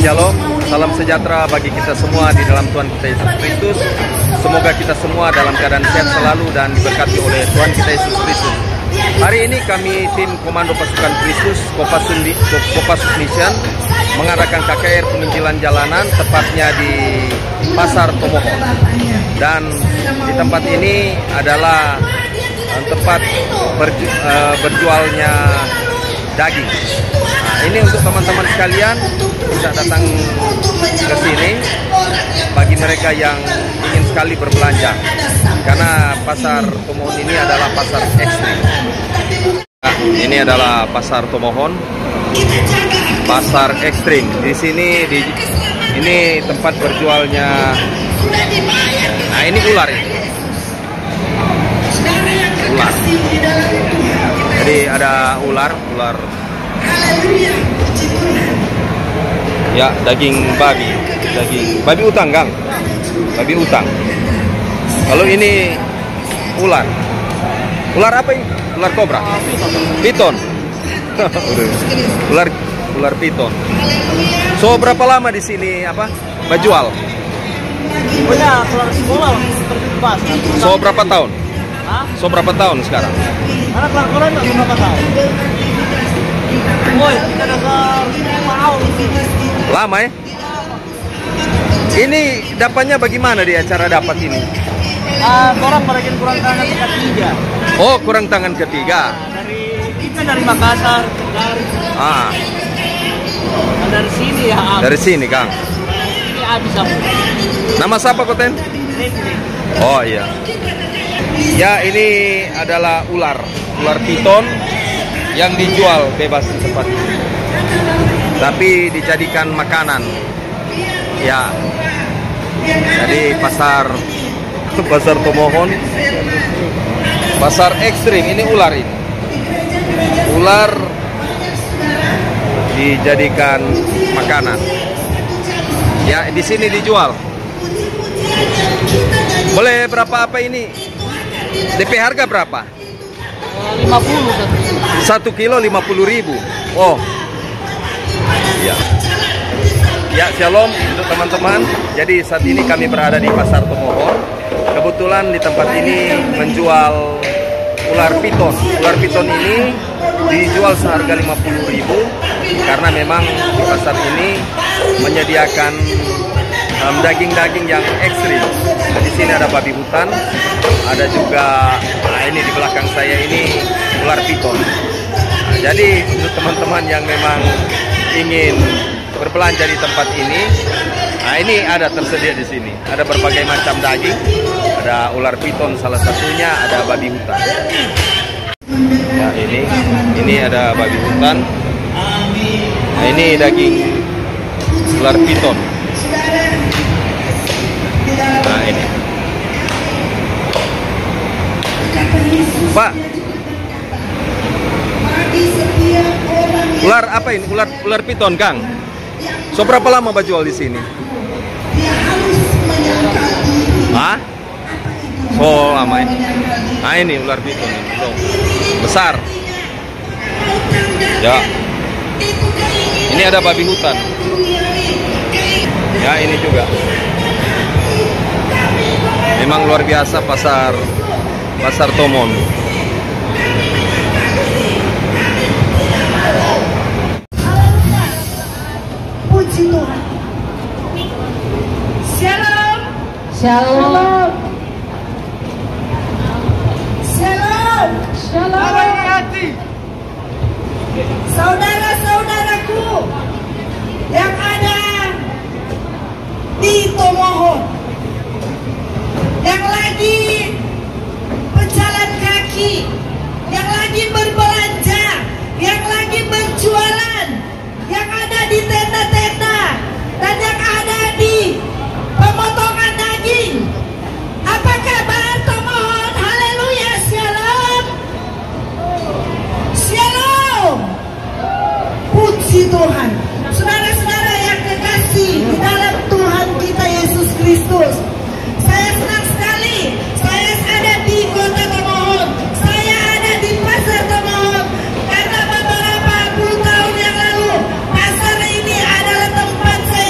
Shalom, salam sejahtera bagi kita semua di dalam Tuhan kita Yesus Kristus. Semoga kita semua dalam keadaan sehat selalu dan diberkati oleh Tuhan kita Yesus Kristus. Hari ini kami tim Komando Pasukan Kristus Kopassus Mission mengadakan KKR penginjilan jalanan, tepatnya di Pasar Tomohon. Dan di tempat ini adalah tempat berjualnya daging. Nah, ini untuk teman-teman sekalian bisa datang ke sini bagi mereka yang ingin sekali berbelanja, karena Pasar Tomohon ini adalah pasar ekstrim. Nah, ini adalah Pasar Tomohon, pasar ekstrim. Di sini ini tempat berjualnya. Nah, ini ular ini. Ular. Jadi ada ular. Ya, daging babi utang, Kang. Babi utang. Kalau ini ular. Ular apa ini? Ular kobra. Piton. ular piton. So, berapa lama di sini berjual? Punya keluar sekolah seperti pas. So, berapa tahun? So, berapa tahun sekarang? Anak keluar enggak berapa tahun? Woi, kita udah mau. Lama ya? Ini dapatnya bagaimana dia cara dapat ini? Orang mereka kurang tangan ketiga. Oh, kurang tangan ketiga. Kita dari Makassar. Dari sini ya. Dari sini, Kang. Ini habis apa? Nama siapa, Koten? Oh iya. Ya, ini adalah ular piton yang dijual bebas di tempat ini. Tapi dijadikan makanan. Ya. Jadi pasar Tomohon, pasar ekstrim. Ini ular ini. Ular dijadikan makanan. Ya, di sini dijual. Boleh berapa ini? DP harga berapa? 50. 1 kilo 50.000. Oh. Ya. Ya, shalom untuk teman-teman. Jadi saat ini kami berada di Pasar Tomohon. Kebetulan di tempat ini menjual ular piton. Ular piton ini dijual seharga 50.000 karena memang di pasar ini menyediakan daging-daging yang ekstrim. Di sini ada babi hutan, ada juga ini di belakang saya ini ular piton. Nah, jadi untuk teman-teman yang memang ingin berbelanja di tempat ini, nah ini ada tersedia di sini. Ada berbagai macam daging, ada ular piton salah satunya, ada babi hutan. Ya, ini ada babi hutan. Nah, ini daging ular piton. Nah, ini. Pak, ular apa ini? Ular piton, Kang. So, berapa lama Pak jual di sini? Hah? Oh, lama ini. Nah, ini ular piton ini. So, besar. Ya. Ini ada babi hutan. Ya, ini juga. Memang luar biasa pasar Tomohon. Puji Tuhan. Shalom. Shalom. Shalom. Shalom. Saudara-saudaraku yang ada di Tomohon, yang lagi berjalan kaki, yang lagi berbelanja, yang lagi berjualan, yang ada di tenda-tenda, dan yang ada di pemotongan daging. Apa kabar Tomohon? Haleluya, shalom. Shalom. Puji Tuhan. Saudara-saudara yang kekasih di dalam Tuhan kita Yesus Kristus, saya senang sekali. Saya ada di Kota Tomohon. Saya ada di Pasar Tomohon karena beberapa puluh tahun yang lalu pasar ini adalah tempat saya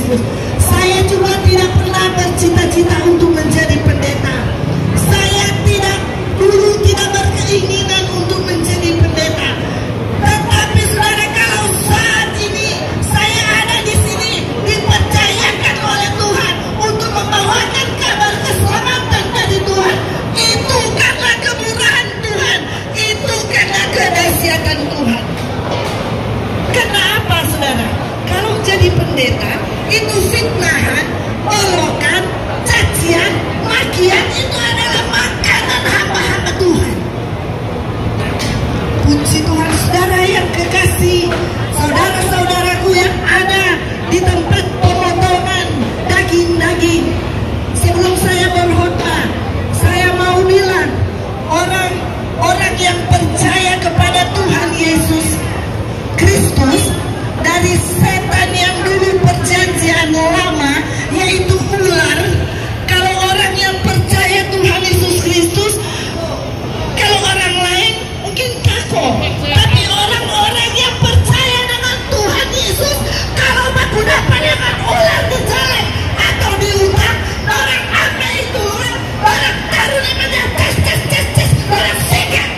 Yesus. Saya juga tidak pernah bercita-cita untuk menjadi pendeta. Saya dulu tidak berkeinginan untuk menjadi pendeta. Tetapi saudara, kalau saat ini saya ada di sini dipercayakan oleh Tuhan untuk membawakan kabar keselamatan dari Tuhan, itu karena kemurahan Tuhan, itu karena kedahsyatan Tuhan. Kenapa saudara? Kalau jadi pendeta itu fitnahan, olokan, cacian, makian, itu adalah makanan hamba-hamba Tuhan. Puji Tuhan, saudara yang kekasih, saudara-saudaraku yang ada di tempat pemotongan daging-daging. Sebelum saya berkhotbah, saya mau bilang, orang yang percaya kepada Tuhan Yesus Kristus dari setan yang dulu perjanjian lama, yaitu ular. Kalau orang yang percaya Tuhan Yesus Kristus, kalau orang lain mungkin takut, tapi orang-orang yang percaya dengan Tuhan Yesus, kalau baku dapat dengan ular di jalan atau di hutan, orang apa itu, orang taruh namanya tes, orang sekat.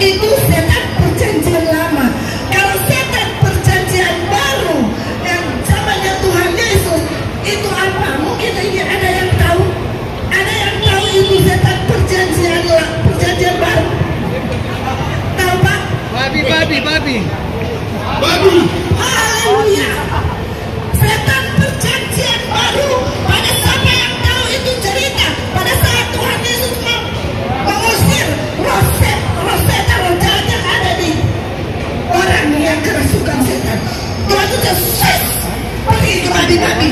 Itu setan perjanjian lama. Kalau setan perjanjian baru yang zamannya Tuhan Yesus, itu apa? Mungkin ini ada yang tahu? Ada yang tahu itu setan perjanjian baru? Tahu Pak? Babi. Haleluya. Setan perjanjian baru. Pada siapa yang tahu itu cerita? Pada saat Tuhan Yesus mengusir roh jahat yang ada di orang yang kerasukan setan, Tuhan itu pergi ke babi-babi.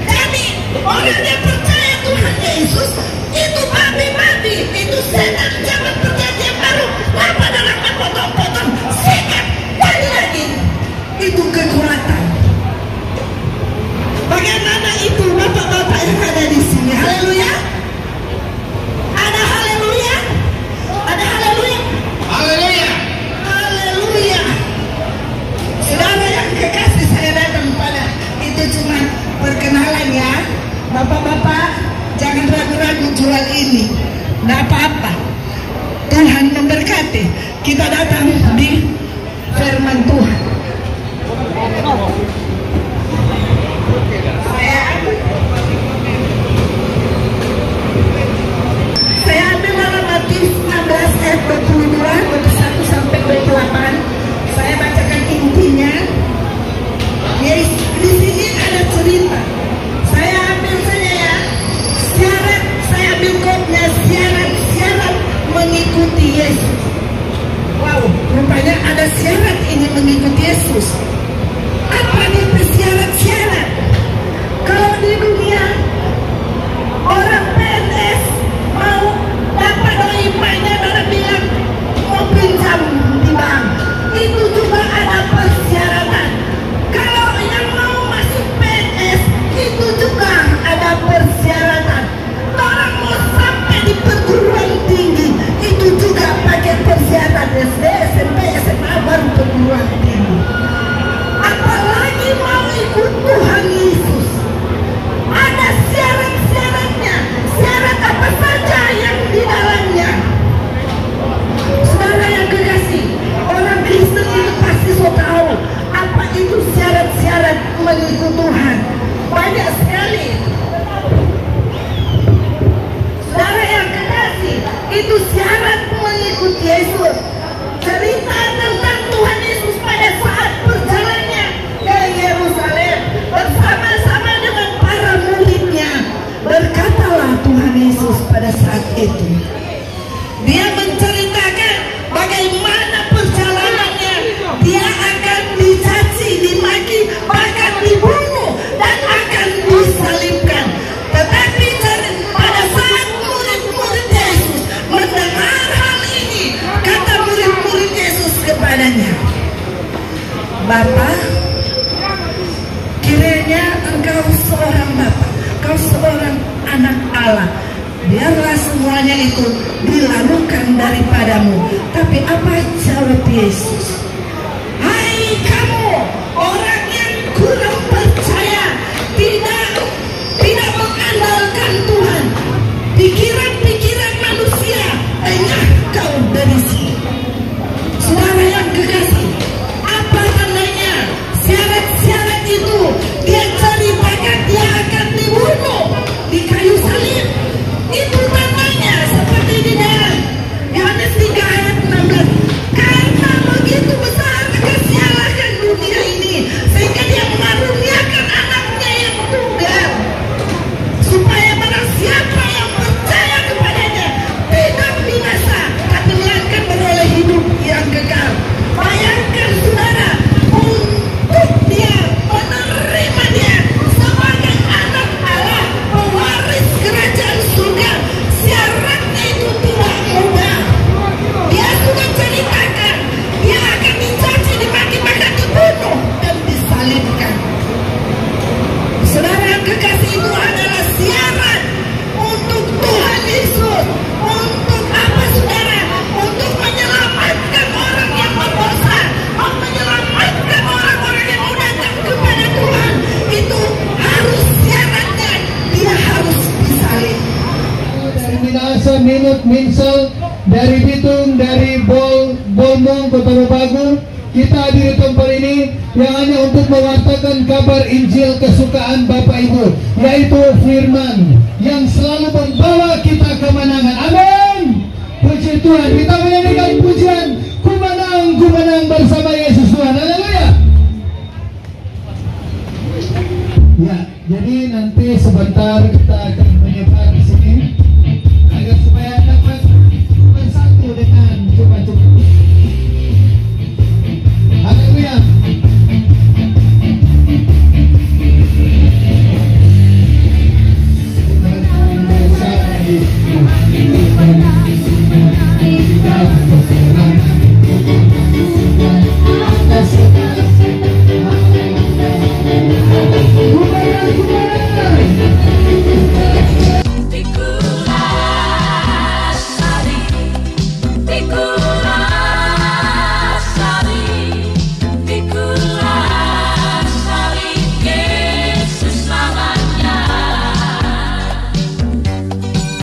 Jadi orang yang percaya Tuhan Yesus itu babi-babi, itu setan zaman perjanjian baru. Apa dalam potong-potong sekat balik lagi. Itu kekuatan. Bagaimana itu bapak-bapak yang ada di sini? Haleluya. Ada haleluya. Ada haleluya. Haleluya. Saudara yang kekasih, saya datang pada itu cuma perkenalan ya. Bapak-bapak jangan ragu-ragu jual ini. Tidak apa-apa. Tuhan memberkati. Kita datang di firman Tuhan. Saya ambil dalam Matius 16 ayat 22, 21 sampai 28. Saya bacakan intinya. Di sini ada cerita. Saya ambil saja ya. Syarat, saya ambil kodnya syarat mengikuti Yesus. Wow, rupanya ada syarat ini mengikuti Yesus. Apa itu syarat-syarat? Kalau di dunia orang PNS mau dapat doipannya, orang bilang mau pinjam di bank, itu juga ada persyaratan. Kalau yang mau masuk PNS itu juga ada persyaratan. Orang mau sampai di perguruan tinggi itu juga pakai persyaratan SD, SMP, SMA baru perguruan tinggi. Apalagi mau ikut Tuhan Yesus, ada syarat-syaratnya. Syarat apa saja yang di dalamnya? Saudara yang kekasih, orang Kristen itu pasti so tahu apa itu syarat-syarat mengikut Tuhan. Banyak sekali. Saudara yang kekasih, itu syarat mengikut Yesus. Cerita tentang Tuhan Yesus pada saat perjalanannya ke Yerusalem bersama-sama dengan para muridnya. Berkatalah Tuhan Yesus pada saat itu. Dia menceritakan bagaimana perjalanannya. Dia akan dicaci, dimaki, bahkan dibunuh dan akan disalibkan. Tetapi pada saat murid-murid Yesus mendengar hal ini, kata murid-murid Yesus kepadanya, Bapa, kiranya engkau seorang Bapa, engkau seorang anak Allah. Biarlah semuanya itu dilakukan daripadamu. Tapi apa jawab Yesus? Hai kamu, orang yang kurang percaya itu adalah siaran untuk Tuhan Yesus. Untuk apa saudara? Untuk menyelamatkan orang yang berdosa, menyelamatkan orang-orang yang mau datang kepada Tuhan. Itu harus syaratnya, dia harus disalib. Dari Minahasa, Minut, Minsel, dari Bitung, dari Bolmong, Kota Bagu, kita hadir di tempat ini yang hanya untuk mewartakan kabar Injil kesukaan Bapak Ibu, yaitu firman yang selalu membawa kita kemenangan. Amin. Puji Tuhan. Kita menyanyikan pujian Ku menang bersama Yesus Tuhan. Haleluya. Ya, jadi nanti sebentar kita akan